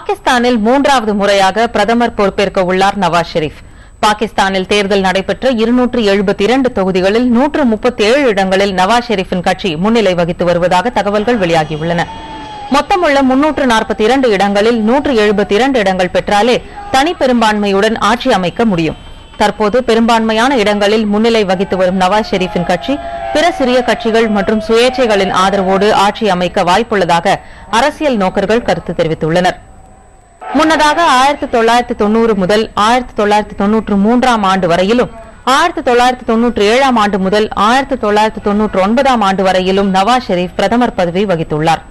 பாகிஸ்தானில் மூன்றாவது முறையாக பிரதமர் பொறுப்பேற்க உள்ளார் நவாஸ் ஷெரீப். பாகிஸ்தானில் தேர்தல் நடைபெற்ற 272 தொகுதிகளில் 137 இடங்களில் நவாஸ் ஷெரீப்பின் கட்சி முன்னிலை வகித்து வருவதாக தகவல்கள் வெளியாகியுள்ளன. மொத்தமுள்ள 342 இடங்களில் 172 இடங்கள் பெற்றாலே தனி பெரும்பான்மையுடன் ஆட்சி அமைக்க முடியும். தற்போது பெரும்பான்மையான இடங்களில் முன்னிலை வகித்து வரும் நவாஸ் ஷெரீப்பின் கட்சி பிற சிறிய கட்சிகள் மற்றும் சுயேட்சைகளின் ஆதரவோடு ஆட்சி அமைக்க வாய்ப்புள்ளதாக அரசியல் நோக்கர்கள் கருத்து தெரிவித்துள்ளனர். முன்னதாக 1990 முதல் 1993 ஆண்டு வரையிலும் 1997 ஆண்டு முதல் 1999 ஆண்டு வரையிலும் நவாஸ் ஷெரீப் பிரதமர் பதவி வகித்துள்ளார்.